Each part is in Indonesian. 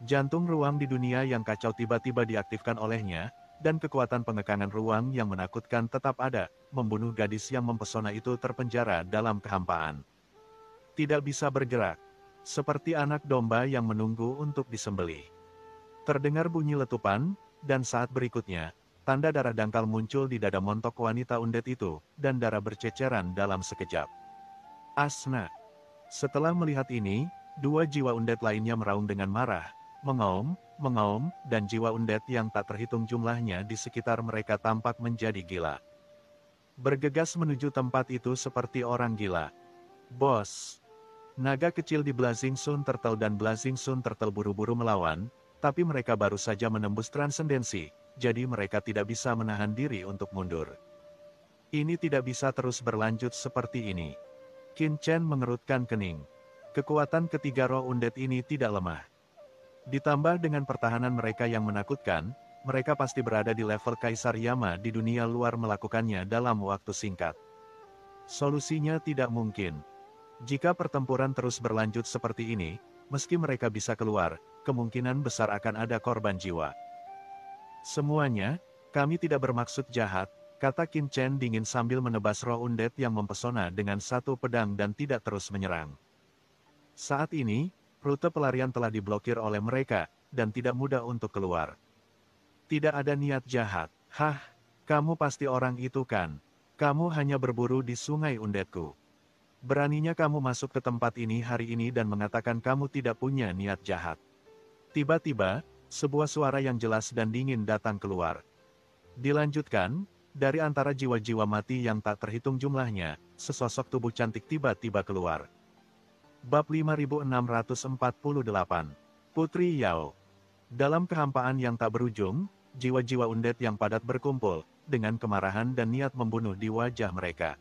Jantung ruang di dunia yang kacau tiba-tiba diaktifkan olehnya, dan kekuatan pengekangan ruang yang menakutkan tetap ada, membunuh gadis yang mempesona itu terpenjara dalam kehampaan. Tidak bisa bergerak, seperti anak domba yang menunggu untuk disembelih. Terdengar bunyi letupan, dan saat berikutnya, tanda darah dangkal muncul di dada montok wanita undead itu, dan darah berceceran dalam sekejap. Asna. Setelah melihat ini, dua jiwa undead lainnya meraung dengan marah, mengaum, dan jiwa undead yang tak terhitung jumlahnya di sekitar mereka tampak menjadi gila. Bergegas menuju tempat itu seperti orang gila. Bos. Naga kecil di Blazing Sun Turtle dan Blazing Sun Turtle buru-buru melawan, tapi mereka baru saja menembus transendensi, jadi mereka tidak bisa menahan diri untuk mundur. Ini tidak bisa terus berlanjut seperti ini. Qin Chen mengerutkan kening. Kekuatan ketiga roh undead ini tidak lemah. Ditambah dengan pertahanan mereka yang menakutkan, mereka pasti berada di level Kaisar Yama di dunia luar melakukannya dalam waktu singkat. Solusinya tidak mungkin. Jika pertempuran terus berlanjut seperti ini, meski mereka bisa keluar, kemungkinan besar akan ada korban jiwa. Semuanya, kami tidak bermaksud jahat, kata Qin Chen dingin sambil menebas roh undead yang mempesona dengan satu pedang dan tidak terus menyerang. Saat ini, rute pelarian telah diblokir oleh mereka, dan tidak mudah untuk keluar. Tidak ada niat jahat. Hah, kamu pasti orang itu kan? Kamu hanya berburu di sungai undeadku. Beraninya kamu masuk ke tempat ini hari ini dan mengatakan kamu tidak punya niat jahat. Tiba-tiba, sebuah suara yang jelas dan dingin datang keluar. Dilanjutkan, dari antara jiwa-jiwa mati yang tak terhitung jumlahnya, sesosok tubuh cantik tiba-tiba keluar. Bab 5648. Putri Yao. Dalam kehampaan yang tak berujung, jiwa-jiwa undead yang padat berkumpul, dengan kemarahan dan niat membunuh di wajah mereka.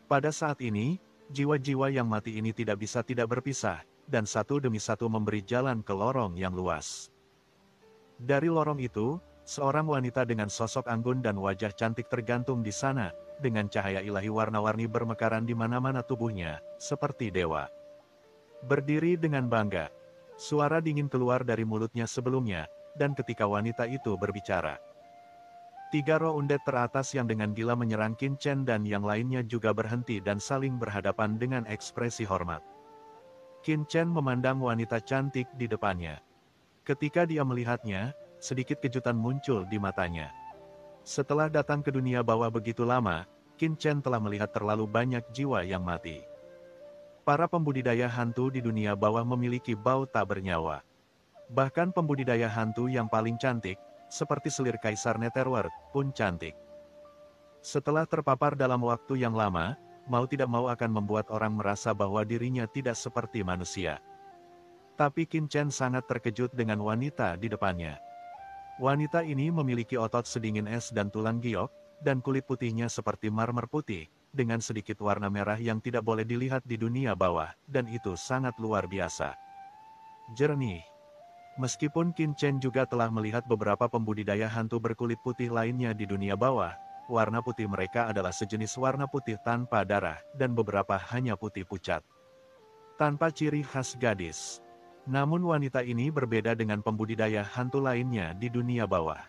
Pada saat ini, jiwa-jiwa yang mati ini tidak bisa tidak berpisah, dan satu demi satu memberi jalan ke lorong yang luas. Dari lorong itu, seorang wanita dengan sosok anggun dan wajah cantik tergantung di sana, dengan cahaya ilahi warna-warni bermekaran di mana-mana tubuhnya, seperti dewa. Berdiri dengan bangga, suara dingin keluar dari mulutnya sebelumnya, dan ketika wanita itu berbicara. Tiga roh undead teratas yang dengan gila menyerang Qin Chen dan yang lainnya juga berhenti dan saling berhadapan dengan ekspresi hormat. Qin Chen memandang wanita cantik di depannya. Ketika dia melihatnya, sedikit kejutan muncul di matanya. Setelah datang ke dunia bawah begitu lama, Qin Chen telah melihat terlalu banyak jiwa yang mati. Para pembudidaya hantu di dunia bawah memiliki bau tak bernyawa. Bahkan pembudidaya hantu yang paling cantik, seperti selir Kaisar Netherworld, pun cantik. Setelah terpapar dalam waktu yang lama, mau tidak mau akan membuat orang merasa bahwa dirinya tidak seperti manusia. Tapi Qin Chen sangat terkejut dengan wanita di depannya. Wanita ini memiliki otot sedingin es dan tulang giok, dan kulit putihnya seperti marmer putih, dengan sedikit warna merah yang tidak boleh dilihat di dunia bawah, dan itu sangat luar biasa. Jernih. Meskipun Qin Chen juga telah melihat beberapa pembudidaya hantu berkulit putih lainnya di dunia bawah, warna putih mereka adalah sejenis warna putih tanpa darah, dan beberapa hanya putih pucat. Tanpa ciri khas gadis. Namun wanita ini berbeda dengan pembudidaya hantu lainnya di dunia bawah.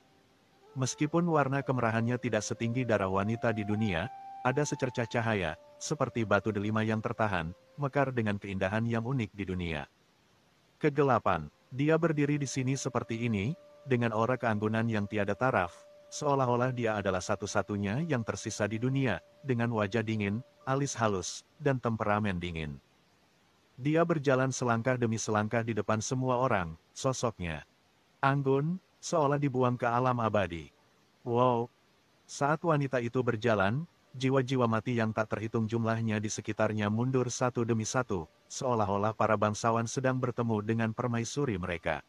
Meskipun warna kemerahannya tidak setinggi darah wanita di dunia, ada secercah cahaya, seperti batu delima yang tertahan, mekar dengan keindahan yang unik di dunia. Kegelapan. Dia berdiri di sini seperti ini, dengan aura keanggunan yang tiada taraf, seolah-olah dia adalah satu-satunya yang tersisa di dunia, dengan wajah dingin, alis halus, dan temperamen dingin. Dia berjalan selangkah demi selangkah di depan semua orang, sosoknya anggun, seolah dibuang ke alam abadi. Wow! Saat wanita itu berjalan, jiwa-jiwa mati yang tak terhitung jumlahnya di sekitarnya mundur satu demi satu, seolah-olah para bangsawan sedang bertemu dengan permaisuri mereka.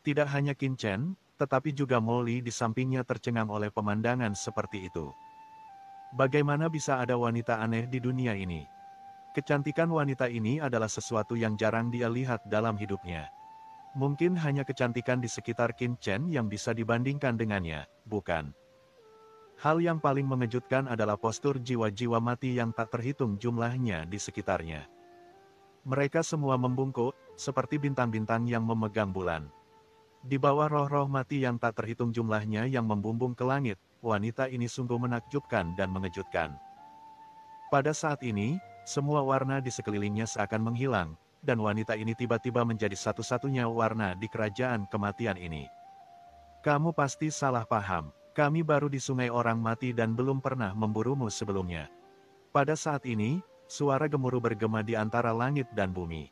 Tidak hanya Qin Chen, tetapi juga Molly di sampingnya tercengang oleh pemandangan seperti itu. Bagaimana bisa ada wanita aneh di dunia ini? Kecantikan wanita ini adalah sesuatu yang jarang dia lihat dalam hidupnya. Mungkin hanya kecantikan di sekitar Qin Chen yang bisa dibandingkan dengannya, bukan? Hal yang paling mengejutkan adalah postur jiwa-jiwa mati yang tak terhitung jumlahnya di sekitarnya. Mereka semua membungkuk, seperti bintang-bintang yang memegang bulan. Di bawah roh-roh mati yang tak terhitung jumlahnya yang membumbung ke langit, wanita ini sungguh menakjubkan dan mengejutkan. Pada saat ini, semua warna di sekelilingnya seakan menghilang, dan wanita ini tiba-tiba menjadi satu-satunya warna di kerajaan kematian ini. Kamu pasti salah paham, kami baru di sungai orang mati dan belum pernah memburumu sebelumnya. Pada saat ini, suara gemuruh bergema di antara langit dan bumi.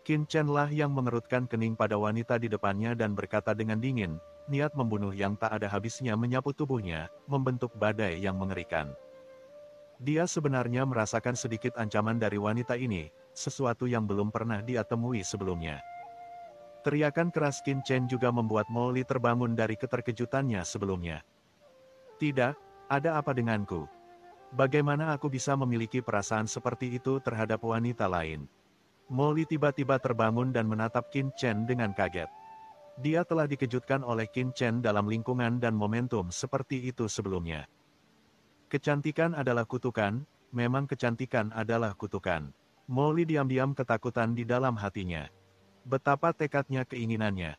Qin Chen lah yang mengerutkan kening pada wanita di depannya dan berkata dengan dingin, niat membunuh yang tak ada habisnya menyapu tubuhnya, membentuk badai yang mengerikan. Dia sebenarnya merasakan sedikit ancaman dari wanita ini, sesuatu yang belum pernah dia temui sebelumnya. Teriakan keras Qin Chen juga membuat Molly terbangun dari keterkejutannya sebelumnya. Tidak, ada apa denganku? Bagaimana aku bisa memiliki perasaan seperti itu terhadap wanita lain? Molly tiba-tiba terbangun dan menatap Qin Chen dengan kaget. Dia telah dikejutkan oleh Qin Chen dalam lingkungan dan momentum seperti itu sebelumnya. Kecantikan adalah kutukan, memang kecantikan adalah kutukan. Molly diam-diam ketakutan di dalam hatinya. Betapa tekadnya keinginannya.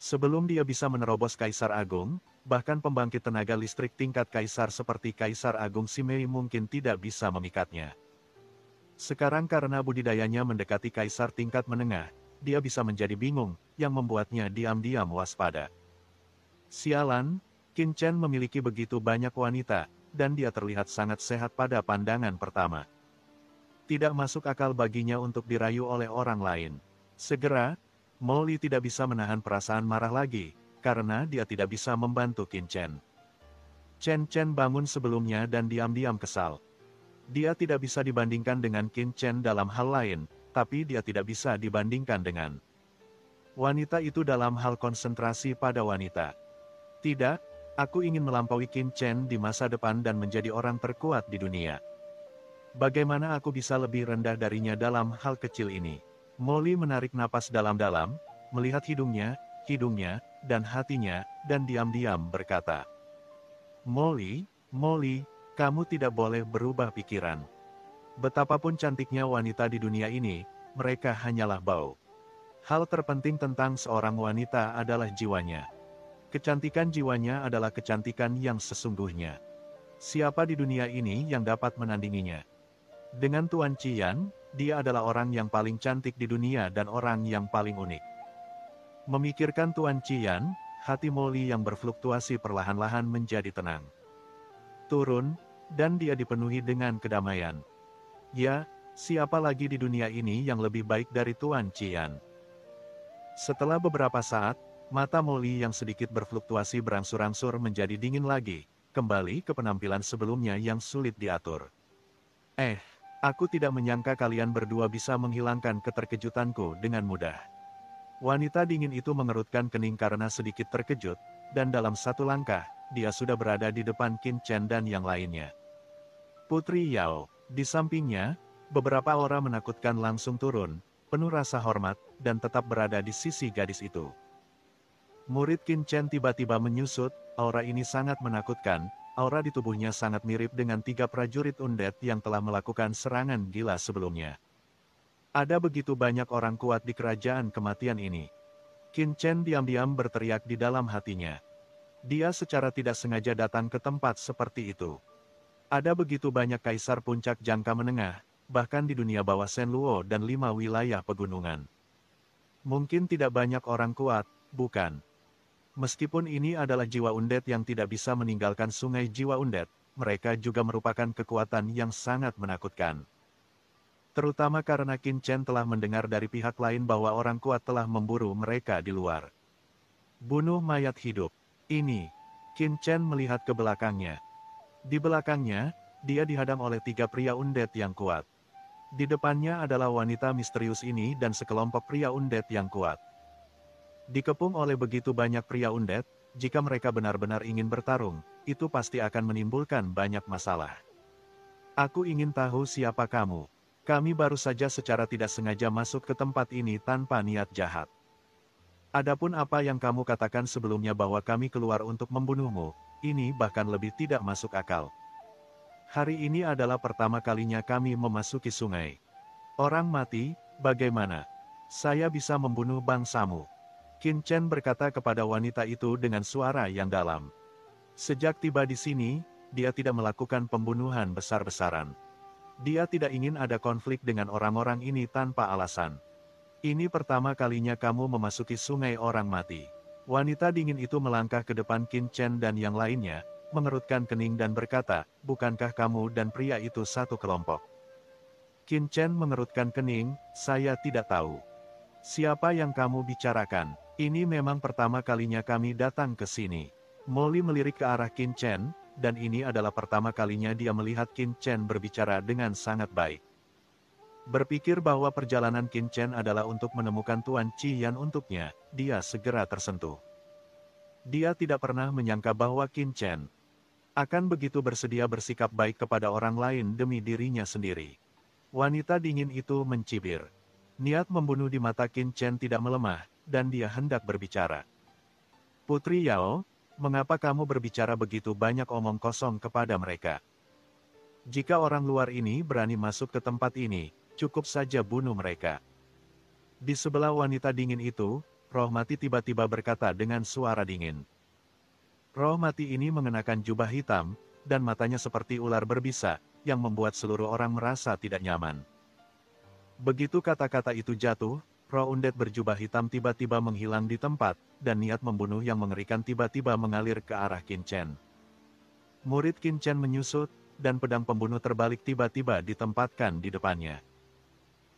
Sebelum dia bisa menerobos Kaisar Agung, bahkan pembangkit tenaga listrik tingkat Kaisar seperti Kaisar Agung Simei mungkin tidak bisa memikatnya. Sekarang karena budidayanya mendekati kaisar tingkat menengah, dia bisa menjadi bingung, yang membuatnya diam-diam waspada. Sialan, Qin Chen memiliki begitu banyak wanita, dan dia terlihat sangat sehat pada pandangan pertama. Tidak masuk akal baginya untuk dirayu oleh orang lain. Segera, Molly tidak bisa menahan perasaan marah lagi, karena dia tidak bisa membantu Qin Chen. Chen Chen bangun sebelumnya dan diam-diam kesal. Dia tidak bisa dibandingkan dengan Qin Chen dalam hal lain, tapi dia tidak bisa dibandingkan dengan wanita itu dalam hal konsentrasi pada wanita. Tidak, aku ingin melampaui Qin Chen di masa depan dan menjadi orang terkuat di dunia. Bagaimana aku bisa lebih rendah darinya dalam hal kecil ini? Molly menarik napas dalam-dalam, melihat hidungnya, dan hatinya, dan diam-diam berkata, Molly, kamu tidak boleh berubah pikiran. Betapapun cantiknya wanita di dunia ini, mereka hanyalah bau. Hal terpenting tentang seorang wanita adalah jiwanya. Kecantikan jiwanya adalah kecantikan yang sesungguhnya. Siapa di dunia ini yang dapat menandinginya? Dengan Tuan Qian, dia adalah orang yang paling cantik di dunia dan orang yang paling unik. Memikirkan Tuan Qian, hati Molly yang berfluktuasi perlahan-lahan menjadi tenang. Turun, dan dia dipenuhi dengan kedamaian. Ya, siapa lagi di dunia ini yang lebih baik dari Tuan Qian? Setelah beberapa saat, mata Molly yang sedikit berfluktuasi berangsur-angsur menjadi dingin lagi, kembali ke penampilan sebelumnya yang sulit diatur. Aku tidak menyangka kalian berdua bisa menghilangkan keterkejutanku dengan mudah. Wanita dingin itu mengerutkan kening karena sedikit terkejut, dan dalam satu langkah, dia sudah berada di depan Qin Chen dan yang lainnya. Putri Yao, di sampingnya, beberapa aura menakutkan langsung turun, penuh rasa hormat, dan tetap berada di sisi gadis itu. Murid Qin Chen tiba-tiba menyusut, aura ini sangat menakutkan, aura di tubuhnya sangat mirip dengan 3 prajurit undead yang telah melakukan serangan gila sebelumnya. Ada begitu banyak orang kuat di kerajaan kematian ini. Qin Chen diam-diam berteriak di dalam hatinya. Dia secara tidak sengaja datang ke tempat seperti itu. Ada begitu banyak kaisar puncak jangka menengah, bahkan di dunia bawah Shenluo dan 5 wilayah pegunungan. Mungkin tidak banyak orang kuat, bukan? Meskipun ini adalah jiwa undead yang tidak bisa meninggalkan sungai jiwa undead, mereka juga merupakan kekuatan yang sangat menakutkan. Terutama karena Qin Chen telah mendengar dari pihak lain bahwa orang kuat telah memburu mereka di luar. Bunuh mayat hidup. Ini. Qin Chen melihat ke belakangnya. Di belakangnya, dia dihadang oleh 3 pria undead yang kuat. Di depannya adalah wanita misterius ini dan sekelompok pria undead yang kuat. Dikepung oleh begitu banyak pria undead, jika mereka benar-benar ingin bertarung, itu pasti akan menimbulkan banyak masalah. Aku ingin tahu siapa kamu. Kami baru saja secara tidak sengaja masuk ke tempat ini tanpa niat jahat. Adapun apa yang kamu katakan sebelumnya bahwa kami keluar untuk membunuhmu, ini bahkan lebih tidak masuk akal. Hari ini adalah pertama kalinya kami memasuki sungai. Orang mati, bagaimana? Saya bisa membunuh bangsamu. Qin Chen berkata kepada wanita itu dengan suara yang dalam. Sejak tiba di sini, dia tidak melakukan pembunuhan besar-besaran. Dia tidak ingin ada konflik dengan orang-orang ini tanpa alasan. Ini pertama kalinya kamu memasuki sungai orang mati. Wanita dingin itu melangkah ke depan Qin Chen dan yang lainnya, mengerutkan kening dan berkata, bukankah kamu dan pria itu satu kelompok? Qin Chen mengerutkan kening, saya tidak tahu. Siapa yang kamu bicarakan? Ini memang pertama kalinya kami datang ke sini. Molly melirik ke arah Qin Chen, dan ini adalah pertama kalinya dia melihat Qin Chen berbicara dengan sangat baik. Berpikir bahwa perjalanan Qin Chen adalah untuk menemukan Tuan Qian untuknya, dia segera tersentuh. Dia tidak pernah menyangka bahwa Qin Chen akan begitu bersedia bersikap baik kepada orang lain demi dirinya sendiri. Wanita dingin itu mencibir. Niat membunuh di mata Qin Chen tidak melemah, dan dia hendak berbicara. Putri Yao, mengapa kamu berbicara begitu banyak omong kosong kepada mereka? Jika orang luar ini berani masuk ke tempat ini, cukup saja bunuh mereka. Di sebelah wanita dingin itu, Roh Mati tiba-tiba berkata dengan suara dingin. Roh Mati ini mengenakan jubah hitam, dan matanya seperti ular berbisa, yang membuat seluruh orang merasa tidak nyaman. Begitu kata-kata itu jatuh, roh undead berjubah hitam tiba-tiba menghilang di tempat, dan niat membunuh yang mengerikan tiba-tiba mengalir ke arah Qin Chen. Murid Qin Chen menyusut, dan pedang pembunuh terbalik tiba-tiba ditempatkan di depannya.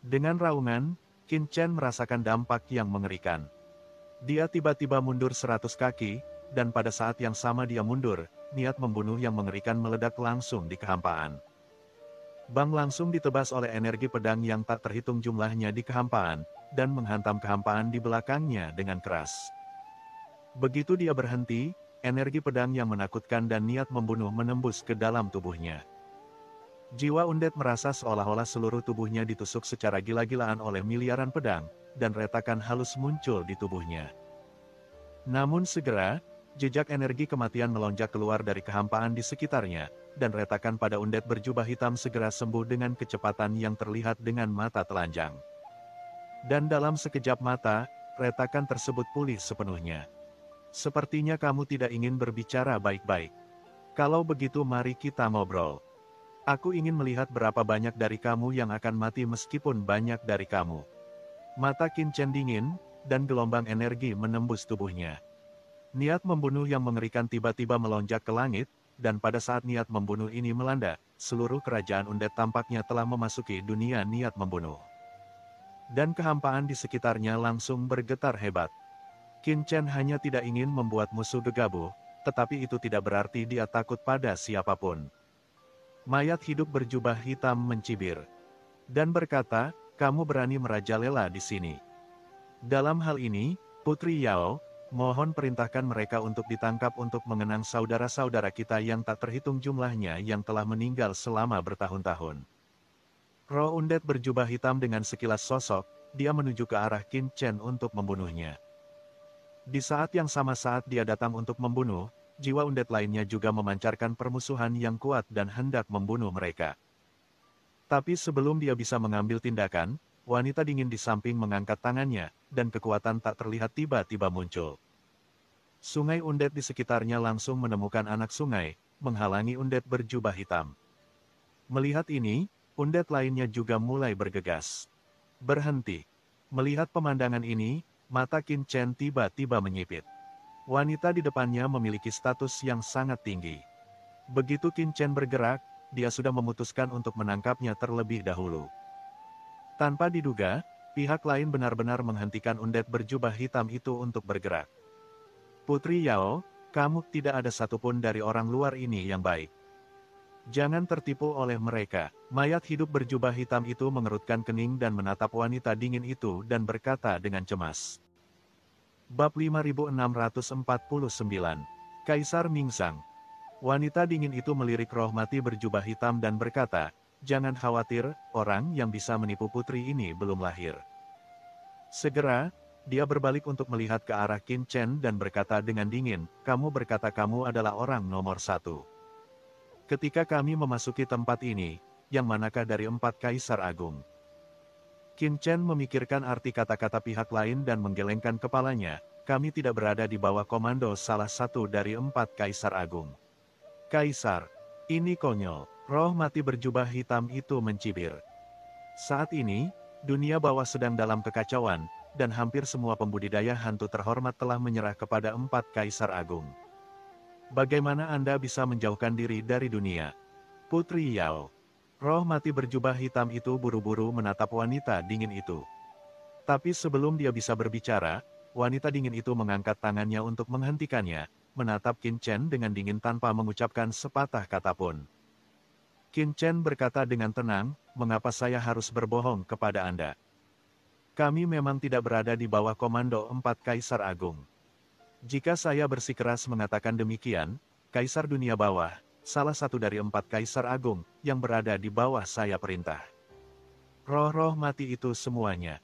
Dengan raungan, Qin Chen merasakan dampak yang mengerikan. Dia tiba-tiba mundur 100 kaki, dan pada saat yang sama dia mundur, niat membunuh yang mengerikan meledak langsung di kehampaan. Bang langsung ditebas oleh energi pedang yang tak terhitung jumlahnya di kehampaan, dan menghantam kehampaan di belakangnya dengan keras. Begitu dia berhenti, energi pedang yang menakutkan dan niat membunuh menembus ke dalam tubuhnya. Jiwa undead merasa seolah-olah seluruh tubuhnya ditusuk secara gila-gilaan oleh miliaran pedang, dan retakan halus muncul di tubuhnya. Namun segera, jejak energi kematian melonjak keluar dari kehampaan di sekitarnya, dan retakan pada undead berjubah hitam segera sembuh dengan kecepatan yang terlihat dengan mata telanjang. Dan dalam sekejap mata, retakan tersebut pulih sepenuhnya. Sepertinya kamu tidak ingin berbicara baik-baik. Kalau begitu mari kita ngobrol. Aku ingin melihat berapa banyak dari kamu yang akan mati meskipun banyak dari kamu. Mata Qin Chen dingin, dan gelombang energi menembus tubuhnya. Niat membunuh yang mengerikan tiba-tiba melonjak ke langit, dan pada saat niat membunuh ini melanda, seluruh kerajaan undead tampaknya telah memasuki dunia niat membunuh. Dan kehampaan di sekitarnya langsung bergetar hebat. Qin Chen hanya tidak ingin membuat musuh gegabah, tetapi itu tidak berarti dia takut pada siapapun. Mayat hidup berjubah hitam mencibir. Dan berkata, kamu berani merajalela di sini. Dalam hal ini, Putri Yao, mohon perintahkan mereka untuk ditangkap untuk mengenang saudara-saudara kita yang tak terhitung jumlahnya yang telah meninggal selama bertahun-tahun. Roh undead berjubah hitam dengan sekilas sosok, dia menuju ke arah Qin Chen untuk membunuhnya. Di saat yang sama saat dia datang untuk membunuh, jiwa undead lainnya juga memancarkan permusuhan yang kuat dan hendak membunuh mereka. Tapi sebelum dia bisa mengambil tindakan, wanita dingin di samping mengangkat tangannya, dan kekuatan tak terlihat tiba-tiba muncul. Sungai undead di sekitarnya langsung menemukan anak sungai, menghalangi undead berjubah hitam. Melihat ini, undead lainnya juga mulai bergegas. Berhenti. Melihat pemandangan ini, mata Qin Chen tiba-tiba menyipit. Wanita di depannya memiliki status yang sangat tinggi. Begitu Qin Chen bergerak, dia sudah memutuskan untuk menangkapnya terlebih dahulu. Tanpa diduga, pihak lain benar-benar menghentikan undead berjubah hitam itu untuk bergerak. Putri Yao, kamu tidak ada satupun dari orang luar ini yang baik. Jangan tertipu oleh mereka. Mayat hidup berjubah hitam itu mengerutkan kening dan menatap wanita dingin itu dan berkata dengan cemas. Bab 5649, Kaisar Mingsang. Wanita dingin itu melirik roh mati berjubah hitam dan berkata, jangan khawatir, orang yang bisa menipu putri ini belum lahir. Segera, dia berbalik untuk melihat ke arah Qin Chen dan berkata dengan dingin, kamu berkata kamu adalah orang nomor 1. Ketika kami memasuki tempat ini, yang manakah dari 4 kaisar agung? Qin Chen memikirkan arti kata-kata pihak lain dan menggelengkan kepalanya. Kami tidak berada di bawah komando salah satu dari 4 Kaisar Agung. Kaisar, ini konyol. Roh mati berjubah hitam itu mencibir. Saat ini, dunia bawah sedang dalam kekacauan, dan hampir semua pembudidaya hantu terhormat telah menyerah kepada 4 Kaisar Agung. Bagaimana Anda bisa menjauhkan diri dari dunia? Putri Yao. Roh mati berjubah hitam itu buru-buru menatap wanita dingin itu. Tapi sebelum dia bisa berbicara, wanita dingin itu mengangkat tangannya untuk menghentikannya, menatap Qin Chen dengan dingin tanpa mengucapkan sepatah kata pun. Qin Chen berkata dengan tenang, mengapa saya harus berbohong kepada Anda? Kami memang tidak berada di bawah komando 4 Kaisar Agung. Jika saya bersikeras mengatakan demikian, Kaisar Dunia Bawah, salah satu dari 4 Kaisar Agung, yang berada di bawah saya perintah. Roh-roh mati itu semuanya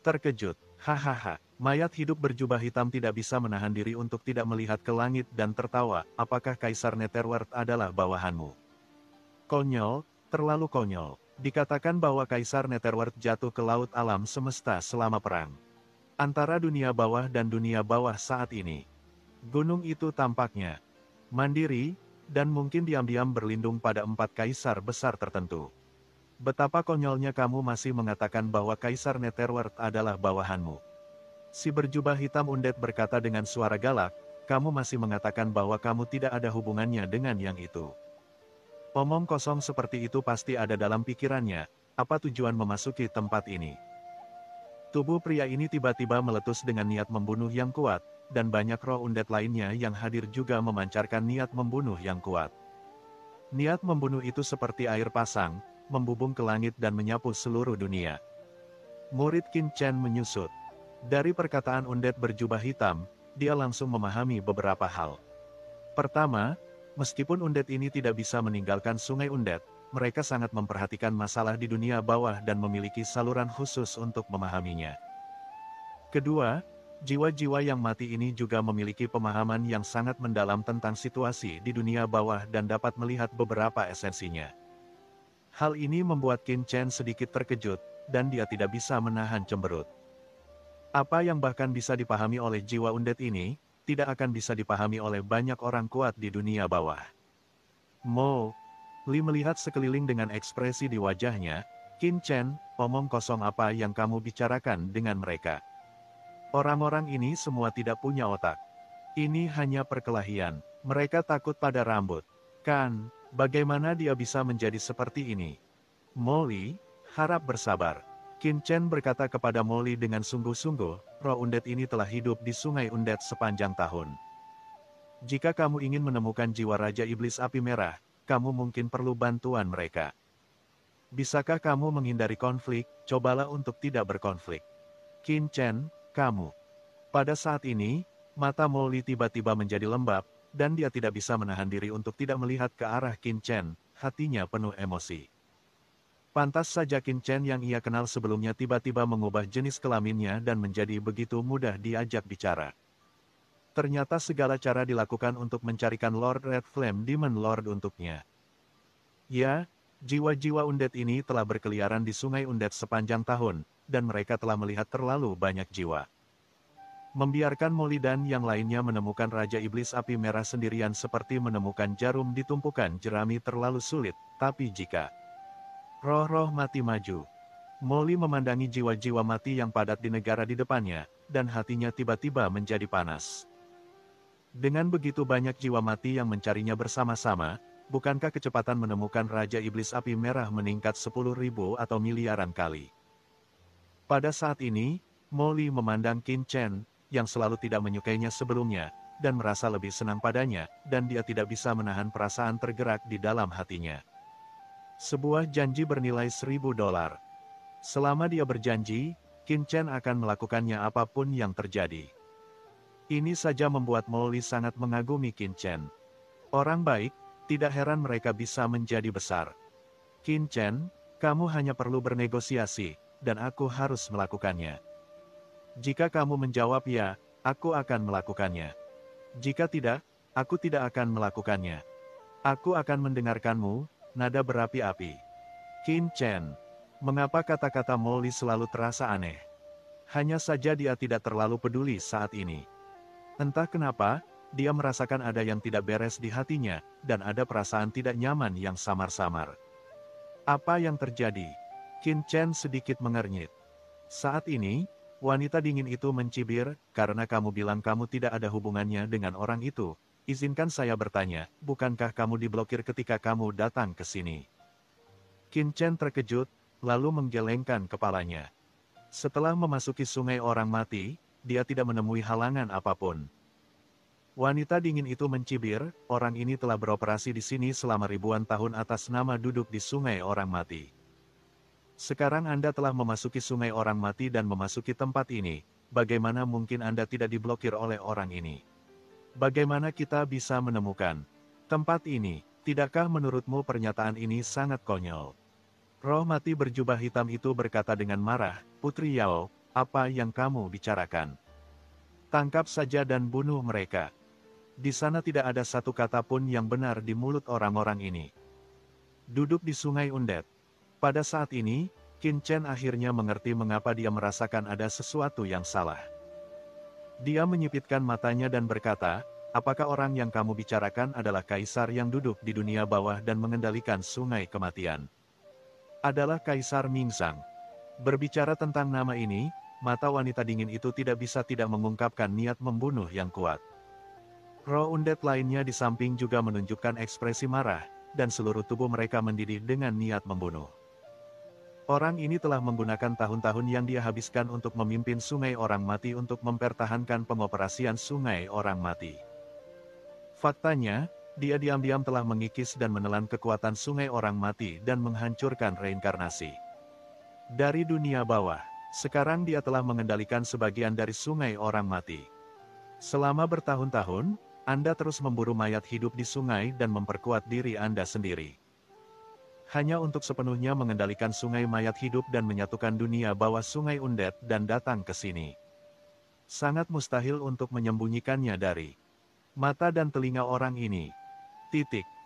terkejut. Hahaha, mayat hidup berjubah hitam tidak bisa menahan diri untuk tidak melihat ke langit dan tertawa. Apakah Kaisar Netherworld adalah bawahanmu? Konyol, terlalu konyol. Dikatakan bahwa Kaisar Netherworld jatuh ke laut alam semesta selama perang antara dunia bawah dan dunia bawah saat ini. Gunung itu tampaknya mandiri, dan mungkin diam-diam berlindung pada 4 kaisar besar tertentu. Betapa konyolnya kamu masih mengatakan bahwa Kaisar Netherworld adalah bawahanmu. Si berjubah hitam undead berkata dengan suara galak, kamu masih mengatakan bahwa kamu tidak ada hubungannya dengan yang itu. Omong kosong seperti itu pasti ada dalam pikirannya, apa tujuan memasuki tempat ini? Tubuh pria ini tiba-tiba meletus dengan niat membunuh yang kuat, dan banyak roh undead lainnya yang hadir juga memancarkan niat membunuh yang kuat. Niat membunuh itu seperti air pasang, membubung ke langit dan menyapu seluruh dunia. Murid Qin Chen menyusut. Dari perkataan undead berjubah hitam, dia langsung memahami beberapa hal. Pertama, meskipun undead ini tidak bisa meninggalkan sungai undead, mereka sangat memperhatikan masalah di dunia bawah dan memiliki saluran khusus untuk memahaminya. Kedua, jiwa-jiwa yang mati ini juga memiliki pemahaman yang sangat mendalam tentang situasi di dunia bawah dan dapat melihat beberapa esensinya. Hal ini membuat Qin Chen sedikit terkejut, dan dia tidak bisa menahan cemberut. Apa yang bahkan bisa dipahami oleh jiwa undead ini, tidak akan bisa dipahami oleh banyak orang kuat di dunia bawah. Li melihat sekeliling dengan ekspresi di wajahnya. Qin Chen, omong kosong apa yang kamu bicarakan dengan mereka? Orang-orang ini semua tidak punya otak. Ini hanya perkelahian. Mereka takut pada rambut. Kan, bagaimana dia bisa menjadi seperti ini? Molly, harap bersabar. Qin Chen berkata kepada Molly dengan sungguh-sungguh, roh undead ini telah hidup di sungai undead sepanjang tahun. Jika kamu ingin menemukan jiwa Raja Iblis Api Merah, kamu mungkin perlu bantuan mereka. Bisakah kamu menghindari konflik? Cobalah untuk tidak berkonflik. Qin Chen, kamu. Pada saat ini, mata Molly tiba-tiba menjadi lembab, dan dia tidak bisa menahan diri untuk tidak melihat ke arah Qin Chen, hatinya penuh emosi. Pantas saja Qin Chen yang ia kenal sebelumnya tiba-tiba mengubah jenis kelaminnya dan menjadi begitu mudah diajak bicara. Ternyata segala cara dilakukan untuk mencarikan Lord Red Flame Demon Lord untuknya. Ya, jiwa-jiwa undead ini telah berkeliaran di sungai undead sepanjang tahun, dan mereka telah melihat terlalu banyak jiwa. Membiarkan Molly dan yang lainnya menemukan Raja Iblis Api Merah sendirian seperti menemukan jarum di tumpukan jerami terlalu sulit, tapi jika roh-roh mati maju, Molly memandangi jiwa-jiwa mati yang padat di negara di depannya, dan hatinya tiba-tiba menjadi panas. Dengan begitu banyak jiwa mati yang mencarinya bersama-sama, bukankah kecepatan menemukan Raja Iblis Api Merah meningkat 10.000 atau miliaran kali? Pada saat ini, Molly memandang Qin Chen, yang selalu tidak menyukainya sebelumnya, dan merasa lebih senang padanya, dan dia tidak bisa menahan perasaan tergerak di dalam hatinya. Sebuah janji bernilai $1.000. Selama dia berjanji, Qin Chen akan melakukannya apapun yang terjadi. Ini saja membuat Molly sangat mengagumi Qin Chen. Orang baik, tidak heran mereka bisa menjadi besar. Qin Chen, kamu hanya perlu bernegosiasi, dan aku harus melakukannya. Jika kamu menjawab ya, aku akan melakukannya. Jika tidak, aku tidak akan melakukannya. Aku akan mendengarkanmu, nada berapi-api. Qin Chen. Mengapa kata-kata Molly selalu terasa aneh? Hanya saja dia tidak terlalu peduli saat ini. Entah kenapa, dia merasakan ada yang tidak beres di hatinya, dan ada perasaan tidak nyaman yang samar-samar. Apa yang terjadi? Qin Chen sedikit mengernyit. Saat ini, wanita dingin itu mencibir, karena kamu bilang kamu tidak ada hubungannya dengan orang itu. Izinkan saya bertanya, bukankah kamu diblokir ketika kamu datang ke sini? Qin Chen terkejut, lalu menggelengkan kepalanya. Setelah memasuki sungai orang mati, dia tidak menemui halangan apapun. Wanita dingin itu mencibir, orang ini telah beroperasi di sini selama ribuan tahun atas nama duduk di sungai orang mati. Sekarang Anda telah memasuki sungai orang mati dan memasuki tempat ini, bagaimana mungkin Anda tidak diblokir oleh orang ini? Bagaimana kita bisa menemukan tempat ini? Tidakkah menurutmu pernyataan ini sangat konyol? Roh mati berjubah hitam itu berkata dengan marah, Putri Yao, apa yang kamu bicarakan? Tangkap saja dan bunuh mereka. Di sana tidak ada satu kata pun yang benar di mulut orang-orang ini. Duduk di sungai Undet. Pada saat ini, Qin Chen akhirnya mengerti mengapa dia merasakan ada sesuatu yang salah. Dia menyipitkan matanya dan berkata, apakah orang yang kamu bicarakan adalah kaisar yang duduk di dunia bawah dan mengendalikan sungai kematian? Adalah Kaisar Mingzang. Berbicara tentang nama ini, mata wanita dingin itu tidak bisa tidak mengungkapkan niat membunuh yang kuat. Roh undet lainnya di samping juga menunjukkan ekspresi marah, dan seluruh tubuh mereka mendidih dengan niat membunuh. Orang ini telah menggunakan tahun-tahun yang dia habiskan untuk memimpin sungai orang mati untuk mempertahankan pengoperasian sungai orang mati. Faktanya, dia diam-diam telah mengikis dan menelan kekuatan sungai orang mati dan menghancurkan reinkarnasi. Dari dunia bawah, sekarang dia telah mengendalikan sebagian dari sungai orang mati. Selama bertahun-tahun, Anda terus memburu mayat hidup di sungai dan memperkuat diri Anda sendiri. Hanya untuk sepenuhnya mengendalikan sungai mayat hidup dan menyatukan dunia bawah sungai Undet dan datang ke sini. Sangat mustahil untuk menyembunyikannya dari mata dan telinga orang ini.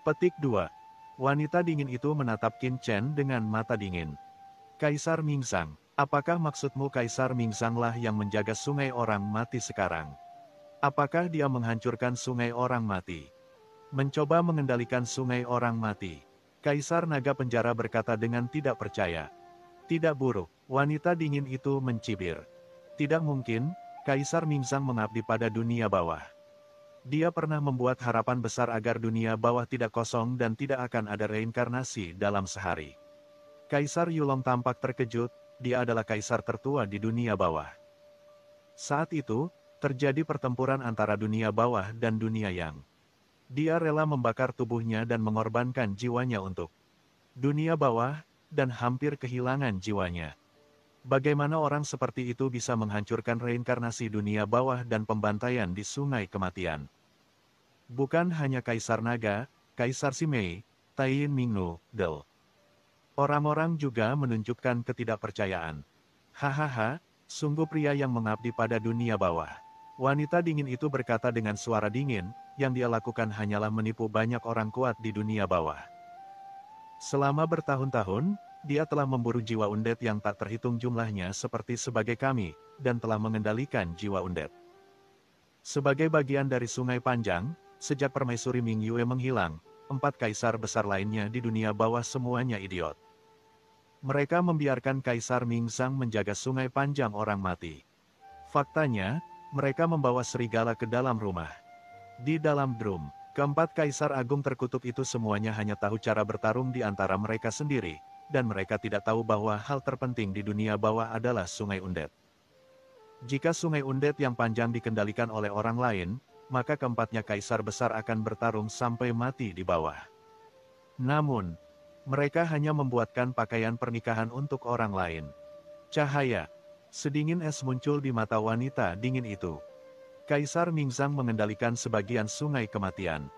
Petik 2. Wanita dingin itu menatap Qin Chen dengan mata dingin. Kaisar Mingzang, apakah maksudmu Kaisar Mingzanglah yang menjaga sungai orang mati sekarang? Apakah dia menghancurkan sungai orang mati? Mencoba mengendalikan sungai orang mati? Kaisar Naga Penjara berkata dengan tidak percaya. Tidak buruk, wanita dingin itu mencibir. Tidak mungkin, Kaisar Mingzang mengabdi pada dunia bawah. Dia pernah membuat harapan besar agar dunia bawah tidak kosong dan tidak akan ada reinkarnasi dalam sehari. Kaisar Yulong tampak terkejut, dia adalah kaisar tertua di dunia bawah. Saat itu, terjadi pertempuran antara dunia bawah dan dunia yang. Dia rela membakar tubuhnya dan mengorbankan jiwanya untuk dunia bawah, dan hampir kehilangan jiwanya. Bagaimana orang seperti itu bisa menghancurkan reinkarnasi dunia bawah dan pembantaian di sungai kematian? Bukan hanya Kaisar Naga, Kaisar Simei, Taiyin Mingnu, Del. Orang-orang juga menunjukkan ketidakpercayaan. Hahaha, sungguh pria yang mengabdi pada dunia bawah. Wanita dingin itu berkata dengan suara dingin, yang dia lakukan hanyalah menipu banyak orang kuat di dunia bawah. Selama bertahun-tahun, dia telah memburu jiwa undet yang tak terhitung jumlahnya seperti sebagai kami, dan telah mengendalikan jiwa undet. Sebagai bagian dari Sungai Panjang, sejak Permaisuri Ming Yue menghilang, 4 kaisar besar lainnya di dunia bawah semuanya idiot. Mereka membiarkan Kaisar Mingzang menjaga Sungai Panjang orang mati. Faktanya, mereka membawa serigala ke dalam rumah. Di dalam drum, keempat kaisar agung terkutuk itu semuanya hanya tahu cara bertarung di antara mereka sendiri, dan mereka tidak tahu bahwa hal terpenting di dunia bawah adalah Sungai Undet. Jika Sungai Undet yang panjang dikendalikan oleh orang lain, maka keempatnya kaisar besar akan bertarung sampai mati di bawah. Namun, mereka hanya membuatkan pakaian pernikahan untuk orang lain. Cahaya sedingin es muncul di mata wanita dingin itu. Kaisar Mingzang mengendalikan sebagian sungai kematian.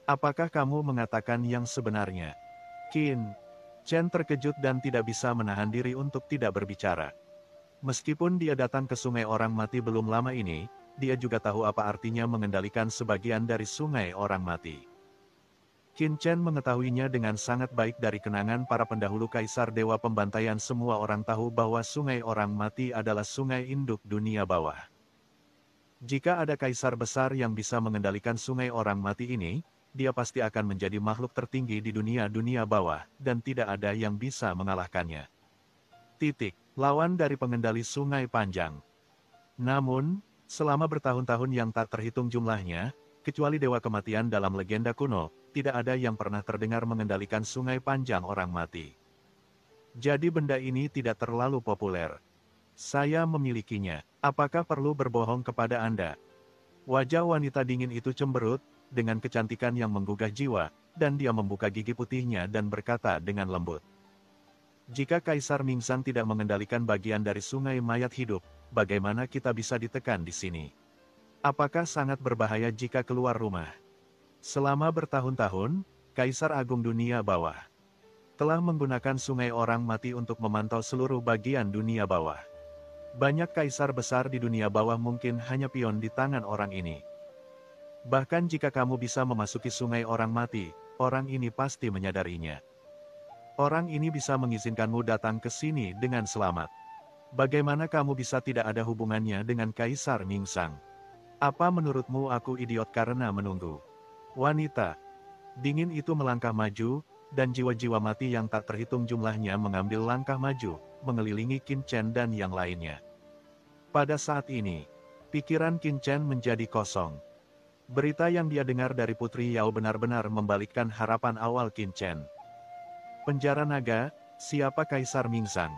Apakah kamu mengatakan yang sebenarnya? Qin Chen terkejut dan tidak bisa menahan diri untuk tidak berbicara. Meskipun dia datang ke sungai orang mati belum lama ini, dia juga tahu apa artinya mengendalikan sebagian dari sungai orang mati. Qin Chen mengetahuinya dengan sangat baik dari kenangan para pendahulu kaisar dewa pembantaian. Semua orang tahu bahwa sungai orang mati adalah sungai induk dunia bawah. Jika ada kaisar besar yang bisa mengendalikan sungai orang mati ini, dia pasti akan menjadi makhluk tertinggi di dunia bawah, dan tidak ada yang bisa mengalahkannya. Lawan dari pengendali sungai panjang. Namun, selama bertahun-tahun yang tak terhitung jumlahnya, kecuali dewa kematian dalam legenda kuno, tidak ada yang pernah terdengar mengendalikan sungai panjang orang mati. Jadi benda ini tidak terlalu populer. Saya memilikinya. Apakah perlu berbohong kepada Anda? Wajah wanita dingin itu cemberut, dengan kecantikan yang menggugah jiwa, dan dia membuka gigi putihnya dan berkata dengan lembut. Jika Kaisar Mingzang tidak mengendalikan bagian dari sungai mayat hidup, bagaimana kita bisa ditekan di sini? Apakah sangat berbahaya jika keluar rumah? Selama bertahun-tahun, Kaisar Agung Dunia Bawah telah menggunakan sungai orang mati untuk memantau seluruh bagian dunia bawah. Banyak kaisar besar di dunia bawah mungkin hanya pion di tangan orang ini. Bahkan jika kamu bisa memasuki sungai orang mati, orang ini pasti menyadarinya. Orang ini bisa mengizinkanmu datang ke sini dengan selamat. Bagaimana kamu bisa tidak ada hubungannya dengan Kaisar Mingzang? Apa menurutmu aku idiot karena menunggu? Wanita dingin itu melangkah maju, dan jiwa-jiwa mati yang tak terhitung jumlahnya mengambil langkah maju, mengelilingi Qin Chen dan yang lainnya. Pada saat ini, pikiran Qin Chen menjadi kosong. Berita yang dia dengar dari Putri Yao benar-benar membalikkan harapan awal Qin Chen. Penjara naga, siapa Kaisar Mingzang?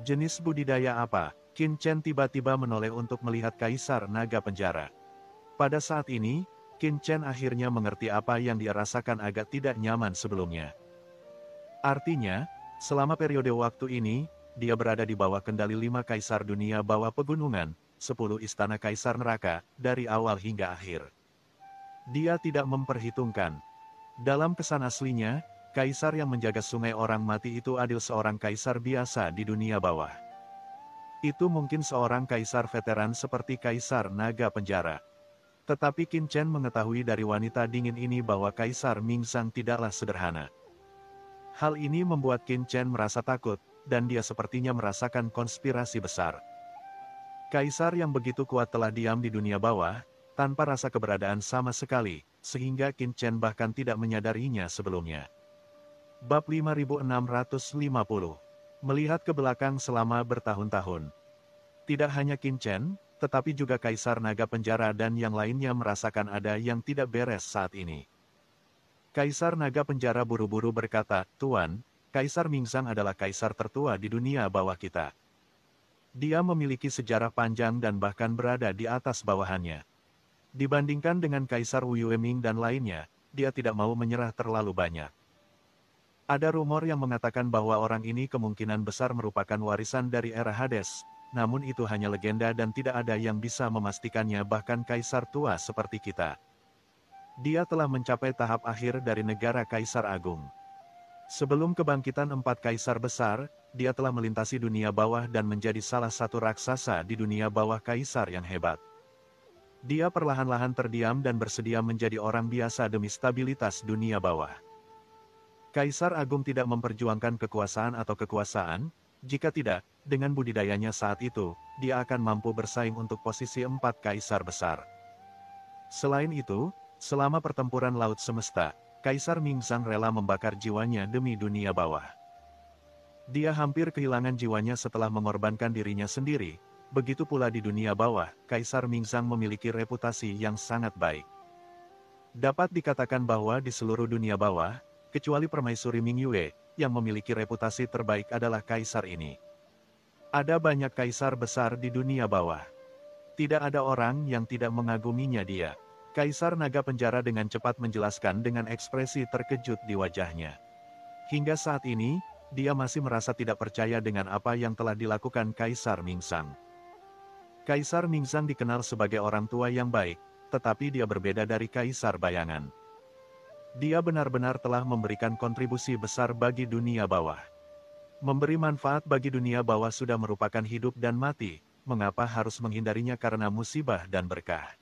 Jenis budidaya apa? Qin Chen tiba-tiba menoleh untuk melihat Kaisar Naga Penjara. Pada saat ini, Qin Chen akhirnya mengerti apa yang dia rasakan agak tidak nyaman sebelumnya. Artinya, selama periode waktu ini, dia berada di bawah kendali 5 kaisar dunia bawah pegunungan, 10 istana kaisar neraka, dari awal hingga akhir. Dia tidak memperhitungkan. Dalam kesan aslinya, kaisar yang menjaga sungai orang mati itu adalah seorang kaisar biasa di dunia bawah. Itu mungkin seorang kaisar veteran seperti Kaisar Naga Penjara. Tetapi Qin Chen mengetahui dari wanita dingin ini bahwa Kaisar Mingzang tidaklah sederhana. Hal ini membuat Qin Chen merasa takut, dan dia sepertinya merasakan konspirasi besar. Kaisar yang begitu kuat telah diam di dunia bawah, tanpa rasa keberadaan sama sekali, sehingga Qin Chen bahkan tidak menyadarinya sebelumnya. Bab 5650. Melihat ke belakang selama bertahun-tahun. Tidak hanya Qin Chen, tetapi juga Kaisar Naga Penjara dan yang lainnya merasakan ada yang tidak beres saat ini. Kaisar Naga Penjara buru-buru berkata, "Tuan, Kaisar Mingzang adalah kaisar tertua di dunia bawah kita. Dia memiliki sejarah panjang dan bahkan berada di atas bawahannya. Dibandingkan dengan Kaisar Wu Yueming dan lainnya, dia tidak mau menyerah terlalu banyak. Ada rumor yang mengatakan bahwa orang ini kemungkinan besar merupakan warisan dari era Hades. Namun itu hanya legenda dan tidak ada yang bisa memastikannya bahkan kaisar tua seperti kita. Dia telah mencapai tahap akhir dari negara Kaisar Agung. Sebelum kebangkitan 4 kaisar besar, dia telah melintasi dunia bawah dan menjadi salah satu raksasa di dunia bawah kaisar yang hebat. Dia perlahan-lahan terdiam dan bersedia menjadi orang biasa demi stabilitas dunia bawah. Kaisar Agung tidak memperjuangkan kekuasaan atau kekuasaan. Jika tidak, dengan budidayanya saat itu, dia akan mampu bersaing untuk posisi 4 kaisar besar. Selain itu, selama pertempuran Laut Semesta, Kaisar Mingzang rela membakar jiwanya demi dunia bawah. Dia hampir kehilangan jiwanya setelah mengorbankan dirinya sendiri. Begitu pula di dunia bawah, Kaisar Mingzang memiliki reputasi yang sangat baik. Dapat dikatakan bahwa di seluruh dunia bawah, kecuali Permaisuri Mingyue, yang memiliki reputasi terbaik adalah kaisar ini. Ada banyak kaisar besar di dunia bawah. Tidak ada orang yang tidak mengaguminya dia. Kaisar Naga Penjara dengan cepat menjelaskan dengan ekspresi terkejut di wajahnya. Hingga saat ini, dia masih merasa tidak percaya dengan apa yang telah dilakukan Kaisar Mingzang. Kaisar Mingzang dikenal sebagai orang tua yang baik, tetapi dia berbeda dari kaisar bayangan. Dia benar-benar telah memberikan kontribusi besar bagi dunia bawah. Memberi manfaat bagi dunia bawah sudah merupakan hidup dan mati, mengapa harus menghindarinya karena musibah dan berkah?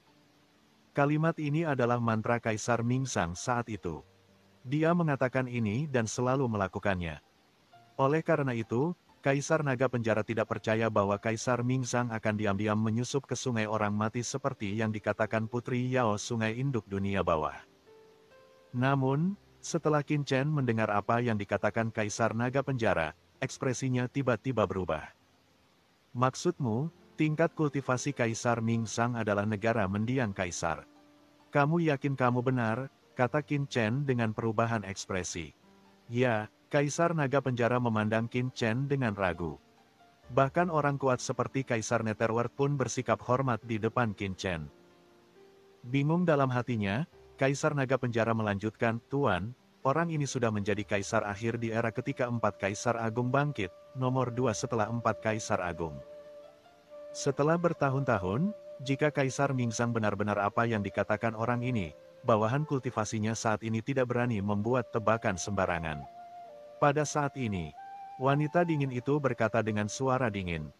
Kalimat ini adalah mantra Kaisar Mingzang saat itu. Dia mengatakan ini dan selalu melakukannya. Oleh karena itu, Kaisar Naga Penjara tidak percaya bahwa Kaisar Mingzang akan diam-diam menyusup ke sungai orang mati seperti yang dikatakan Putri Yao sungai induk dunia bawah. Namun, setelah Qin Chen mendengar apa yang dikatakan Kaisar Naga Penjara, ekspresinya tiba-tiba berubah. Maksudmu, tingkat kultivasi Kaisar Mingzang adalah negara mendiang Kaisar. Kamu yakin kamu benar, kata Qin Chen dengan perubahan ekspresi. Ya, Kaisar Naga Penjara memandang Qin Chen dengan ragu. Bahkan orang kuat seperti Kaisar Netherworld pun bersikap hormat di depan Qin Chen. Bingung dalam hatinya, Kaisar Naga Penjara melanjutkan, Tuan, orang ini sudah menjadi Kaisar akhir di era ketika 4 Kaisar Agung bangkit, nomor 2 setelah 4 Kaisar Agung. Setelah bertahun-tahun, jika Kaisar Mingzang benar-benar apa yang dikatakan orang ini, bawahan kultivasinya saat ini tidak berani membuat tebakan sembarangan. Pada saat ini, wanita dingin itu berkata dengan suara dingin.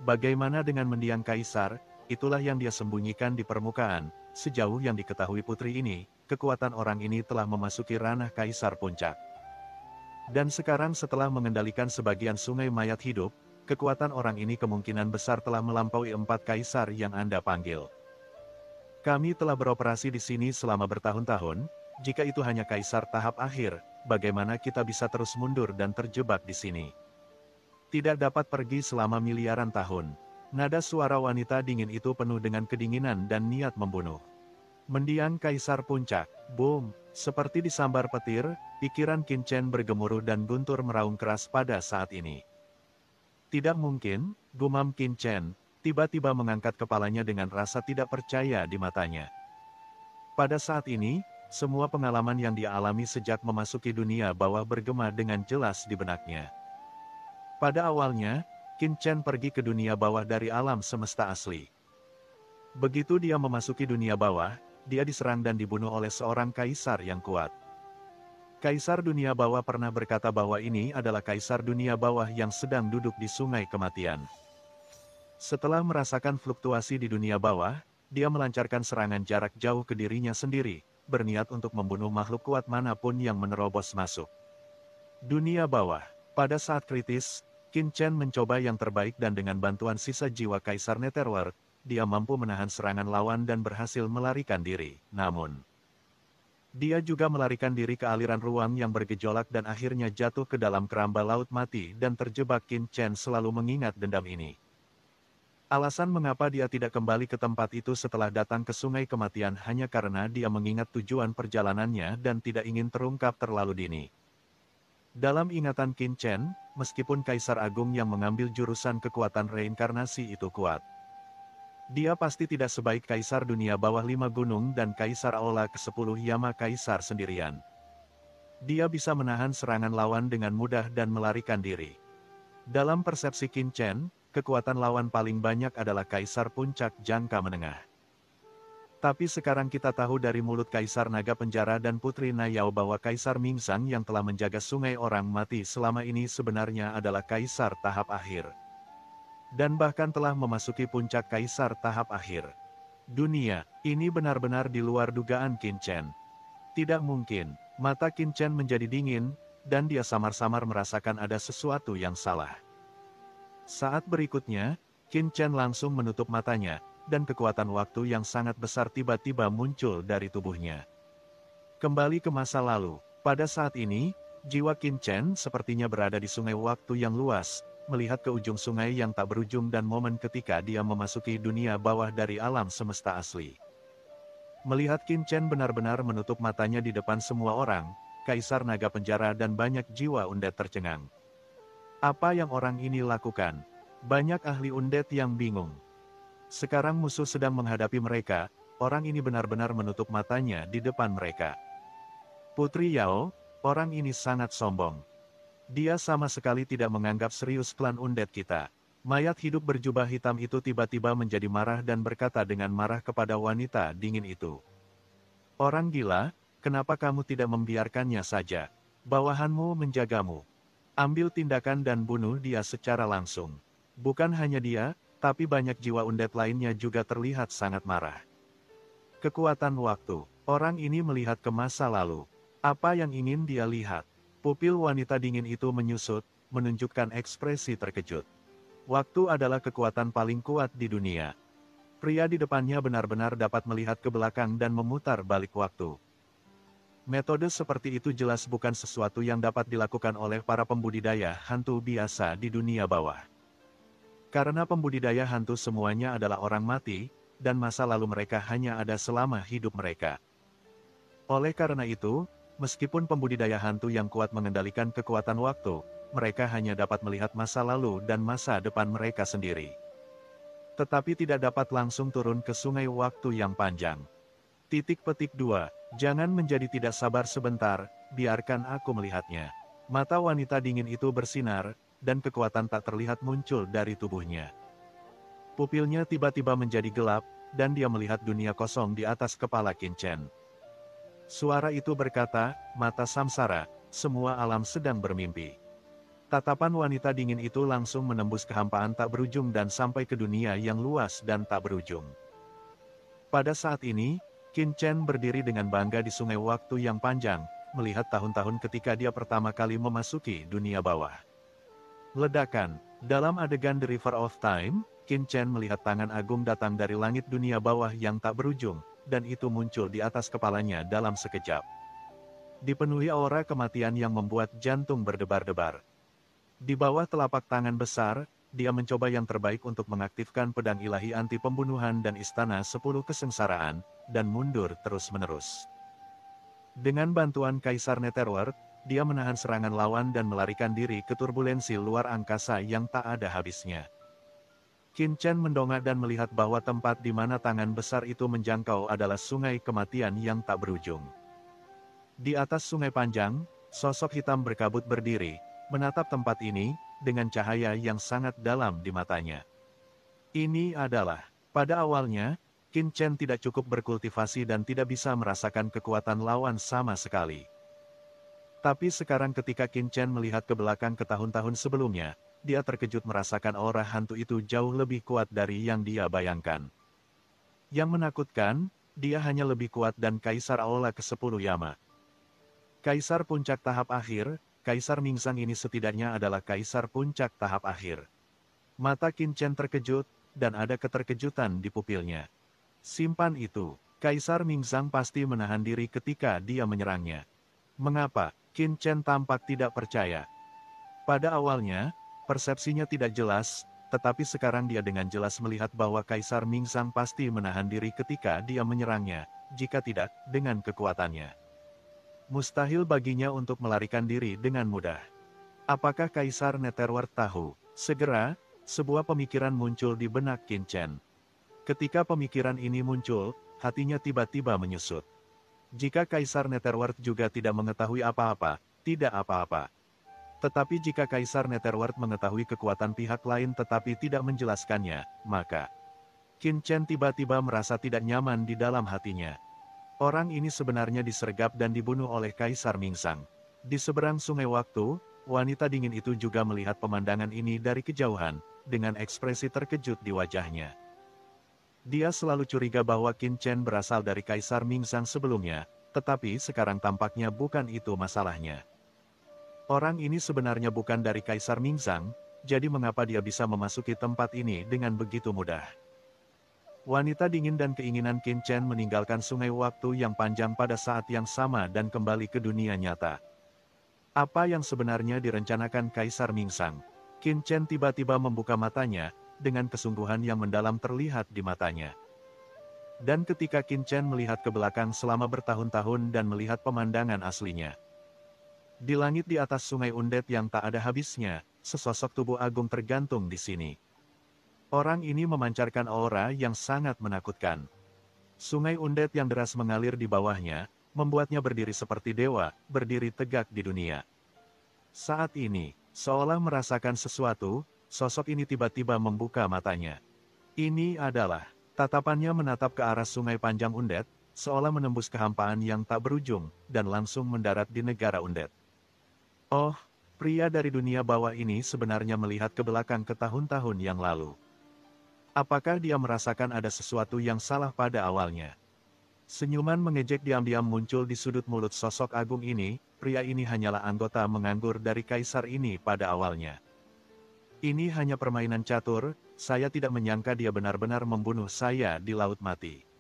Bagaimana dengan mendiang Kaisar, itulah yang dia sembunyikan di permukaan. Sejauh yang diketahui putri ini, kekuatan orang ini telah memasuki ranah Kaisar Puncak. Dan sekarang setelah mengendalikan sebagian sungai mayat hidup, kekuatan orang ini kemungkinan besar telah melampaui 4 Kaisar yang Anda panggil. Kami telah beroperasi di sini selama bertahun-tahun, jika itu hanya Kaisar tahap akhir, bagaimana kita bisa terus mundur dan terjebak di sini? Tidak dapat pergi selama miliaran tahun. Nada suara wanita dingin itu penuh dengan kedinginan dan niat membunuh. Mendiang Kaisar Puncak, boom, seperti disambar petir, pikiran Qin Chen bergemuruh dan guntur meraung keras pada saat ini. Tidak mungkin, gumam Qin Chen, tiba-tiba mengangkat kepalanya dengan rasa tidak percaya di matanya. Pada saat ini, semua pengalaman yang dia alami sejak memasuki dunia bawah bergema dengan jelas di benaknya. Pada awalnya, Qin Chen pergi ke dunia bawah dari alam semesta asli. Begitu dia memasuki dunia bawah, dia diserang dan dibunuh oleh seorang kaisar yang kuat. Kaisar dunia bawah pernah berkata bahwa ini adalah kaisar dunia bawah yang sedang duduk di sungai kematian. Setelah merasakan fluktuasi di dunia bawah, dia melancarkan serangan jarak jauh ke dirinya sendiri, berniat untuk membunuh makhluk kuat manapun yang menerobos masuk. Dunia bawah. Pada saat kritis, Qin Chen mencoba yang terbaik dan dengan bantuan sisa jiwa Kaisar Netherworld, dia mampu menahan serangan lawan dan berhasil melarikan diri. Namun, dia juga melarikan diri ke aliran ruang yang bergejolak dan akhirnya jatuh ke dalam keramba laut mati dan terjebak. Qin Chen selalu mengingat dendam ini. Alasan mengapa dia tidak kembali ke tempat itu setelah datang ke sungai kematian hanya karena dia mengingat tujuan perjalanannya dan tidak ingin terungkap terlalu dini. Dalam ingatan Qin Chen, meskipun Kaisar Agung yang mengambil jurusan kekuatan reinkarnasi itu kuat, dia pasti tidak sebaik Kaisar Dunia Bawah 5 Gunung dan Kaisar Aula ke-10 Yama Kaisar sendirian. Dia bisa menahan serangan lawan dengan mudah dan melarikan diri. Dalam persepsi Qin Chen, kekuatan lawan paling banyak adalah Kaisar Puncak jangka menengah. Tapi sekarang kita tahu dari mulut Kaisar Naga Penjara dan Putri Nayao bahwa Kaisar Mingzang yang telah menjaga sungai orang mati selama ini sebenarnya adalah Kaisar tahap akhir. Dan bahkan telah memasuki puncak Kaisar tahap akhir. Dunia, ini benar-benar di luar dugaan Qin Chen. Tidak mungkin, mata Qin Chen menjadi dingin, dan dia samar-samar merasakan ada sesuatu yang salah. Saat berikutnya, Qin Chen langsung menutup matanya, dan kekuatan waktu yang sangat besar tiba-tiba muncul dari tubuhnya. Kembali ke masa lalu, pada saat ini, jiwa Qin Chen sepertinya berada di sungai waktu yang luas, melihat ke ujung sungai yang tak berujung dan momen ketika dia memasuki dunia bawah dari alam semesta asli. Melihat Qin Chen benar-benar menutup matanya di depan semua orang, Kaisar Naga Penjara dan banyak jiwa undead tercengang. Apa yang orang ini lakukan? Banyak ahli undead yang bingung. Sekarang musuh sedang menghadapi mereka, orang ini benar-benar menutup matanya di depan mereka. Putri Yao, orang ini sangat sombong. Dia sama sekali tidak menganggap serius klan undead kita. Mayat hidup berjubah hitam itu tiba-tiba menjadi marah dan berkata dengan marah kepada wanita dingin itu. Orang gila, kenapa kamu tidak membiarkannya saja? Bawahanmu menjagamu. Ambil tindakan dan bunuh dia secara langsung. Bukan hanya dia, tapi banyak jiwa undead lainnya juga terlihat sangat marah. Kekuatan waktu. Orang ini melihat ke masa lalu. Apa yang ingin dia lihat? Pupil wanita dingin itu menyusut, menunjukkan ekspresi terkejut. Waktu adalah kekuatan paling kuat di dunia. Pria di depannya benar-benar dapat melihat ke belakang dan memutar balik waktu. Metode seperti itu jelas bukan sesuatu yang dapat dilakukan oleh para pembudidaya hantu biasa di dunia bawah. Karena pembudidaya hantu semuanya adalah orang mati, dan masa lalu mereka hanya ada selama hidup mereka. Oleh karena itu, meskipun pembudidaya hantu yang kuat mengendalikan kekuatan waktu, mereka hanya dapat melihat masa lalu dan masa depan mereka sendiri. Tetapi tidak dapat langsung turun ke sungai waktu yang panjang. Petik 2. Jangan menjadi tidak sabar sebentar, biarkan aku melihatnya. Mata wanita dingin itu bersinar, dan kekuatan tak terlihat muncul dari tubuhnya. Pupilnya tiba-tiba menjadi gelap, dan dia melihat dunia kosong di atas kepala Qin Chen. Suara itu berkata, mata samsara, semua alam sedang bermimpi. Tatapan wanita dingin itu langsung menembus kehampaan tak berujung dan sampai ke dunia yang luas dan tak berujung. Pada saat ini, Qin Chen berdiri dengan bangga di sungai waktu yang panjang, melihat tahun-tahun ketika dia pertama kali memasuki dunia bawah. Ledakan. Dalam adegan The River of Time, Qin Chen melihat tangan agung datang dari langit dunia bawah yang tak berujung, dan itu muncul di atas kepalanya dalam sekejap. Dipenuhi aura kematian yang membuat jantung berdebar-debar. Di bawah telapak tangan besar, dia mencoba yang terbaik untuk mengaktifkan pedang ilahi anti pembunuhan dan istana 10 kesengsaraan, dan mundur terus-menerus. Dengan bantuan Kaisar Netherworld, dia menahan serangan lawan dan melarikan diri ke turbulensi luar angkasa yang tak ada habisnya. Qin Chen mendongak dan melihat bahwa tempat di mana tangan besar itu menjangkau adalah sungai kematian yang tak berujung. Di atas sungai panjang, sosok hitam berkabut berdiri, menatap tempat ini, dengan cahaya yang sangat dalam di matanya. Ini adalah, pada awalnya, Qin Chen tidak cukup berkultivasi dan tidak bisa merasakan kekuatan lawan sama sekali. Tapi sekarang ketika Qin Chen melihat ke belakang ke tahun-tahun sebelumnya, dia terkejut merasakan aura hantu itu jauh lebih kuat dari yang dia bayangkan. Yang menakutkan, dia hanya lebih kuat dan Kaisar Aula ke-10 Yama. Kaisar puncak tahap akhir, Kaisar Mingzang ini setidaknya adalah Kaisar puncak tahap akhir. Mata Qin Chen terkejut, dan ada keterkejutan di pupilnya. Simpan itu, Kaisar Mingzang pasti menahan diri ketika dia menyerangnya. Mengapa? Qin Chen tampak tidak percaya. Pada awalnya, persepsinya tidak jelas, tetapi sekarang dia dengan jelas melihat bahwa Kaisar Mingzang pasti menahan diri ketika dia menyerangnya, jika tidak, dengan kekuatannya. Mustahil baginya untuk melarikan diri dengan mudah. Apakah Kaisar Netherworld tahu? Segera, sebuah pemikiran muncul di benak Qin Chen. Ketika pemikiran ini muncul, hatinya tiba-tiba menyusut. Jika Kaisar Netherworld juga tidak mengetahui apa-apa, tidak apa-apa. Tetapi jika Kaisar Netherworld mengetahui kekuatan pihak lain tetapi tidak menjelaskannya, maka Qin Chen tiba-tiba merasa tidak nyaman di dalam hatinya. Orang ini sebenarnya disergap dan dibunuh oleh Kaisar Mingzang. Di seberang sungai waktu, wanita dingin itu juga melihat pemandangan ini dari kejauhan, dengan ekspresi terkejut di wajahnya. Dia selalu curiga bahwa Qin Chen berasal dari Kaisar Mingzang sebelumnya, tetapi sekarang tampaknya bukan itu masalahnya. Orang ini sebenarnya bukan dari Kaisar Mingzang, jadi mengapa dia bisa memasuki tempat ini dengan begitu mudah? Wanita dingin dan keinginan Qin Chen meninggalkan sungai waktu yang panjang pada saat yang sama dan kembali ke dunia nyata. Apa yang sebenarnya direncanakan Kaisar Mingzang? Qin Chen tiba-tiba membuka matanya, dengan kesungguhan yang mendalam terlihat di matanya. Dan ketika Qin Chen melihat ke belakang selama bertahun-tahun dan melihat pemandangan aslinya. Di langit di atas sungai Undet yang tak ada habisnya, sesosok tubuh agung tergantung di sini. Orang ini memancarkan aura yang sangat menakutkan. Sungai Undet yang deras mengalir di bawahnya, membuatnya berdiri seperti dewa, berdiri tegak di dunia. Saat ini, seolah merasakan sesuatu, sosok ini tiba-tiba membuka matanya. Ini adalah, tatapannya menatap ke arah sungai panjang Undet, seolah menembus kehampaan yang tak berujung, dan langsung mendarat di negara Undet. Oh, pria dari dunia bawah ini sebenarnya melihat ke belakang ke tahun-tahun yang lalu. Apakah dia merasakan ada sesuatu yang salah pada awalnya? Senyuman mengejek diam-diam muncul di sudut mulut sosok agung ini, pria ini hanyalah anggota menganggur dari kaisar ini pada awalnya. Ini hanya permainan catur, saya tidak menyangka dia benar-benar membunuh saya di Laut Mati.